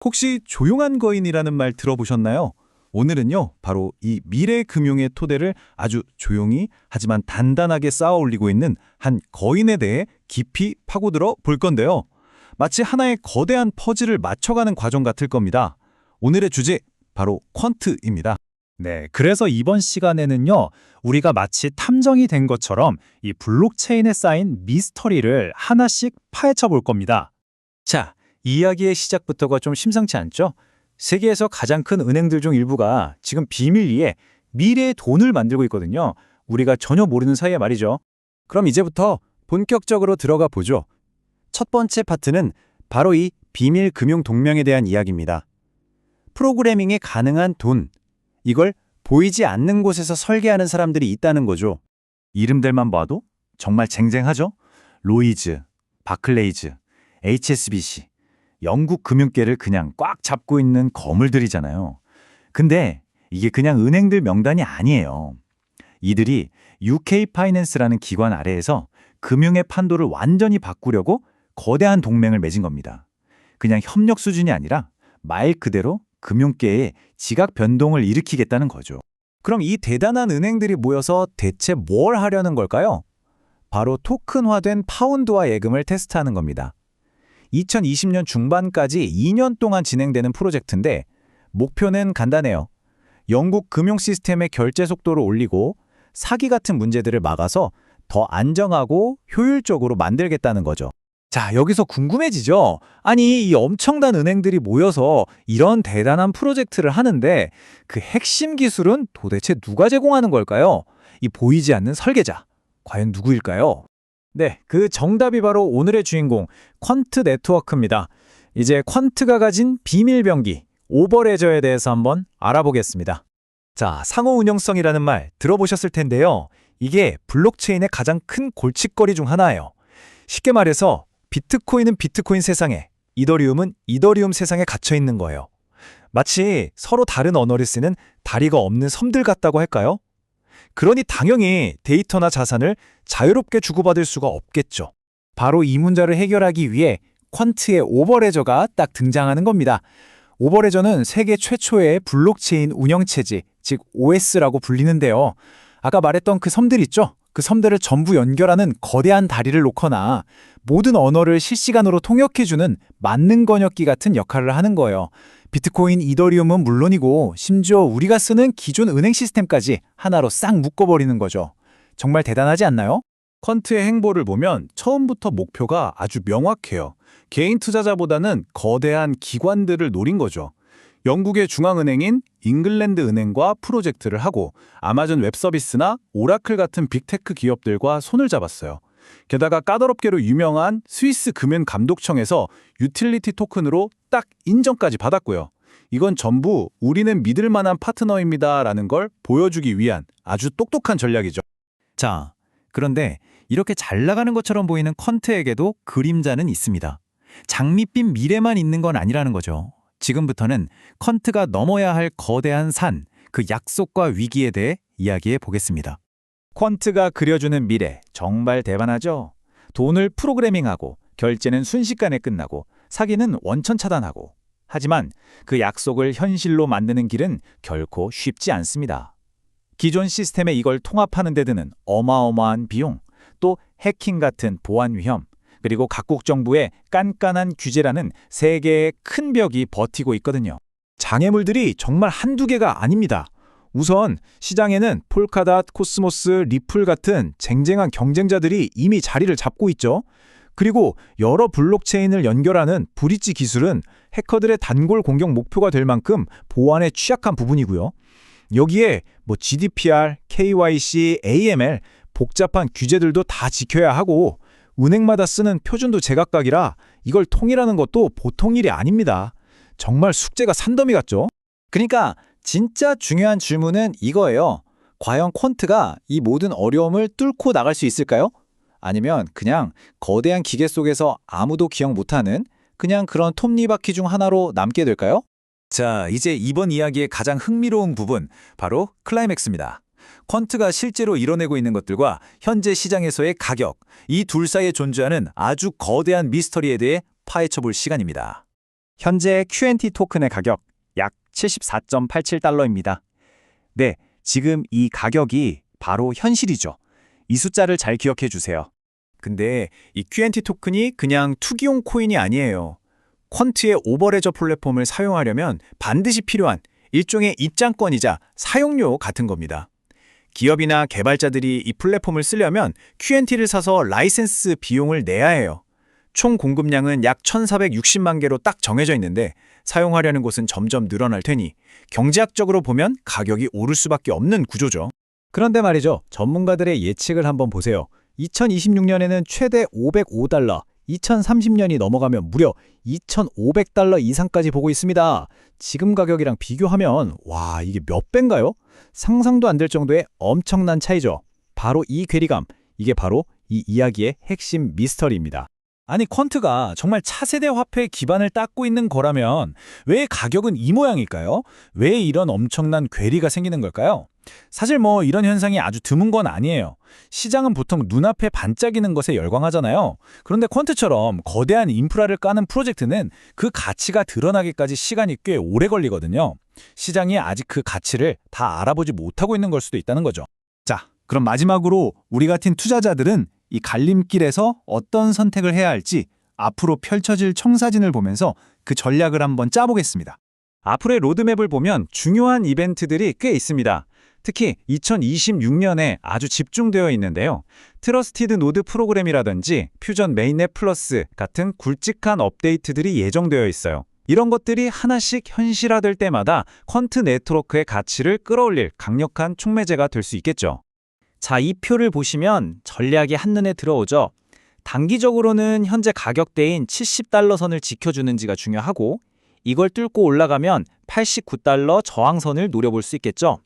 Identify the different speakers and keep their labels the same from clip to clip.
Speaker 1: 혹시 조용한 거인이라는 말 들어보셨나요? 오늘은요, 바로 이 미래 금융의 토대를 아주 조용히 하지만 단단하게 쌓아 올리고 있는 한 거인에 대해 깊이 파고들어 볼 건데요. 마치 하나의 거대한 퍼즐을 맞춰가는 과정 같을 겁니다. 오늘의 주제, 바로 퀀트입니다.
Speaker 2: 네, 그래서 이번 시간에는요, 우리가 마치 탐정이 된 것처럼 이 블록체인에 쌓인 미스터리를 하나씩 파헤쳐 볼 겁니다. 자, 이야기의 시작부터가 좀 심상치 않죠? 세계에서 가장 큰 은행들 중 일부가 지금 비밀리에 미래의 돈을 만들고 있거든요. 우리가 전혀 모르는 사이에 말이죠.
Speaker 1: 그럼 이제부터 본격적으로 들어가 보죠. 첫 번째 파트는 바로 이 비밀 금융 동맹에 대한 이야기입니다. 프로그래밍이 가능한 돈, 이걸 보이지 않는 곳에서 설계하는 사람들이 있다는 거죠.
Speaker 2: 이름들만 봐도 정말 쟁쟁하죠? 로이즈, 바클레이즈, HSBC, 영국 금융계를 그냥 꽉 잡고 있는 거물들이잖아요. 근데 이게 그냥 은행들 명단이 아니에요. 이들이 UK 파이낸스라는 기관 아래에서 금융의 판도를 완전히 바꾸려고 거대한 동맹을 맺은 겁니다. 그냥 협력 수준이 아니라 말 그대로 금융계에 지각 변동을 일으키겠다는 거죠.
Speaker 1: 그럼 이 대단한 은행들이 모여서 대체 뭘 하려는 걸까요? 바로 토큰화된 파운드화 예금을 테스트하는 겁니다. 2020년 중반까지 2년 동안 진행되는 프로젝트인데 목표는 간단해요. 영국 금융 시스템의 결제 속도를 올리고 사기 같은 문제들을 막아서 더 안정하고 효율적으로 만들겠다는 거죠. 자, 여기서 궁금해지죠? 아니, 이 엄청난 은행들이 모여서 이런 대단한 프로젝트를 하는데 그 핵심 기술은 도대체 누가 제공하는 걸까요? 이 보이지 않는 설계자, 과연 누구일까요? 네, 그 정답이 바로 오늘의 주인공, 퀀트 네트워크입니다. 이제 퀀트가 가진 비밀 병기, 오버레저에 대해서 한번 알아보겠습니다. 자, 상호 운용성이라는 말 들어보셨을 텐데요. 이게 블록체인의 가장 큰 골칫거리 중 하나예요. 쉽게 말해서 비트코인은 비트코인 세상에, 이더리움은 이더리움 세상에 갇혀 있는 거예요. 마치 서로 다른 언어를 쓰는 다리가 없는 섬들 같다고 할까요? 그러니 당연히 데이터나 자산을 자유롭게 주고받을 수가 없겠죠. 바로 이 문제를 해결하기 위해 퀀트의 오버레저가 딱 등장하는 겁니다. 오버레저는 세계 최초의 블록체인 운영체제, 즉 OS라고 불리는데요. 아까 말했던 그 섬들 있죠? 그 섬들을 전부 연결하는 거대한 다리를 놓거나 모든 언어를 실시간으로 통역해주는 만능 번역기 같은 역할을 하는 거예요. 비트코인, 이더리움은 물론이고 심지어 우리가 쓰는 기존 은행 시스템까지 하나로 싹 묶어버리는 거죠. 정말 대단하지 않나요? 퀀트의 행보를 보면 처음부터 목표가 아주 명확해요. 개인 투자자보다는 거대한 기관들을 노린 거죠. 영국의 중앙은행인 잉글랜드 은행과 프로젝트를 하고 아마존 웹서비스나 오라클 같은 빅테크 기업들과 손을 잡았어요. 게다가 까다롭게로 유명한 스위스 금융감독청에서 유틸리티 토큰으로 딱 인정까지 받았고요. 이건 전부 우리는 믿을 만한 파트너입니다 라는 걸 보여주기 위한 아주 똑똑한 전략이죠. 자, 그런데 이렇게 잘 나가는 것처럼 보이는 퀀트에게도 그림자는 있습니다. 장밋빛 미래만 있는 건 아니라는 거죠. 지금부터는 퀀트가 넘어야 할 거대한 산, 그 약속과 위기에 대해 이야기해 보겠습니다. 퀀트가 그려주는 미래, 정말 대단하죠? 돈을 프로그래밍하고, 결제는 순식간에 끝나고, 사기는 원천 차단하고. 하지만 그 약속을 현실로 만드는 길은 결코 쉽지 않습니다. 기존 시스템에 이걸 통합하는 데 드는 어마어마한 비용, 또 해킹 같은 보안 위험, 그리고 각국 정부의 깐깐한 규제라는 세 개의 큰 벽이 버티고 있거든요. 장애물들이 정말 한두 개가 아닙니다. 우선 시장에는 폴카닷, 코스모스, 리플 같은 쟁쟁한 경쟁자들이 이미 자리를 잡고 있죠. 그리고 여러 블록체인을 연결하는 브릿지 기술은 해커들의 단골 공격 목표가 될 만큼 보안에 취약한 부분이고요. 여기에 GDPR, KYC, AML, 복잡한 규제들도 다 지켜야 하고 은행마다 쓰는 표준도 제각각이라 이걸 통일하는 것도 보통 일이 아닙니다. 정말 숙제가 산더미 같죠? 그러니까 진짜 중요한 질문은 이거예요. 과연 퀀트가 이 모든 어려움을 뚫고 나갈 수 있을까요? 아니면 그냥 거대한 기계 속에서 아무도 기억 못하는 그냥 그런 톱니바퀴 중 하나로 남게 될까요? 자, 이제 이번 이야기의 가장 흥미로운 부분, 바로 클라이맥스입니다. 퀀트가 실제로 이뤄내고 있는 것들과 현재 시장에서의 가격, 이 둘 사이에 존재하는 아주 거대한 미스터리에 대해 파헤쳐볼 시간입니다. 현재 QNT 토큰의 가격 약 74.87달러입니다. 네, 지금 이 가격이 바로 현실이죠. 이 숫자를 잘 기억해 주세요.
Speaker 3: 근데 이 QNT 토큰이 그냥 투기용 코인이 아니에요. 퀀트의 오버레저 플랫폼을 사용하려면 반드시 필요한 일종의 입장권이자 사용료 같은 겁니다. 기업이나 개발자들이 이 플랫폼을 쓰려면 QNT를 사서 라이센스 비용을 내야 해요. 총 공급량은 약 1,460만 개로 딱 정해져 있는데 사용하려는 곳은 점점 늘어날 테니 경제학적으로 보면 가격이 오를 수밖에 없는 구조죠.
Speaker 1: 그런데 말이죠. 전문가들의 예측을 한번 보세요. 2026년에는 최대 505달러, 2030년이 넘어가면 무려 2,500달러 이상까지 보고 있습니다. 지금 가격이랑 비교하면 와, 이게 몇 배인가요? 상상도 안 될 정도의 엄청난 차이죠. 바로 이 괴리감, 이게 바로 이 이야기의 핵심 미스터리입니다. 아니, 퀀트가 정말 차세대 화폐의 기반을 닦고 있는 거라면 왜 가격은 이 모양일까요? 왜 이런 엄청난 괴리가 생기는 걸까요? 사실 이런 현상이 아주 드문 건 아니에요. 시장은 보통 눈앞에 반짝이는 것에 열광하잖아요. 그런데 퀀트처럼 거대한 인프라를 까는 프로젝트는 그 가치가 드러나기까지 시간이 꽤 오래 걸리거든요. 시장이 아직 그 가치를 다 알아보지 못하고 있는 걸 수도 있다는 거죠.
Speaker 2: 자, 그럼 마지막으로 우리 같은 투자자들은 이 갈림길에서 어떤 선택을 해야 할지 앞으로 펼쳐질 청사진을 보면서 그 전략을 한번 짜보겠습니다.
Speaker 1: 앞으로의 로드맵을 보면 중요한 이벤트들이 꽤 있습니다. 특히 2026년에 아주 집중되어 있는데요. 트러스티드 노드 프로그램이라든지 퓨전 메인넷 플러스 같은 굵직한 업데이트들이 예정되어 있어요. 이런 것들이 하나씩 현실화될 때마다 퀀트 네트워크의 가치를 끌어올릴 강력한 촉매제가 될 수 있겠죠. 자, 이 표를 보시면 전략이 한눈에 들어오죠. 단기적으로는 현재 가격대인 70달러 선을 지켜주는지가 중요하고 이걸 뚫고 올라가면 89달러 저항선을 노려볼 수 있겠죠.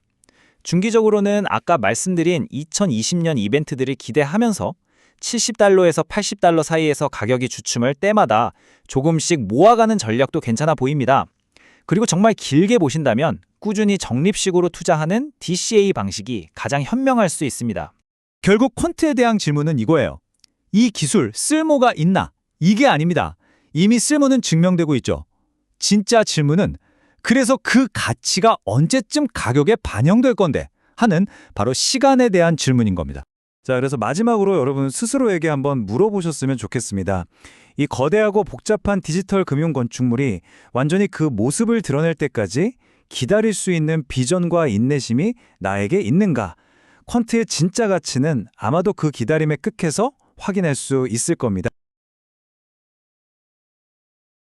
Speaker 1: 중기적으로는 아까 말씀드린 2020년 이벤트들을 기대하면서 70달러에서 80달러 사이에서 가격이 주춤할 때마다 조금씩 모아가는 전략도 괜찮아 보입니다. 그리고 정말 길게 보신다면 꾸준히 적립식으로 투자하는 DCA 방식이 가장 현명할 수 있습니다.
Speaker 2: 결국 퀀트에 대한 질문은 이거예요. 이 기술 쓸모가 있나? 이게 아닙니다. 이미 쓸모는 증명되고 있죠. 진짜 질문은 그래서 그 가치가 언제쯤 가격에 반영될 건데 하는 바로 시간에 대한 질문인 겁니다. 자, 그래서 마지막으로 여러분 스스로에게 한번 물어보셨으면 좋겠습니다. 이 거대하고 복잡한 디지털 금융 건축물이 완전히 그 모습을 드러낼 때까지 기다릴 수 있는 비전과 인내심이 나에게 있는가? 퀀트의 진짜 가치는 아마도 그 기다림의 끝에서 확인할 수 있을 겁니다.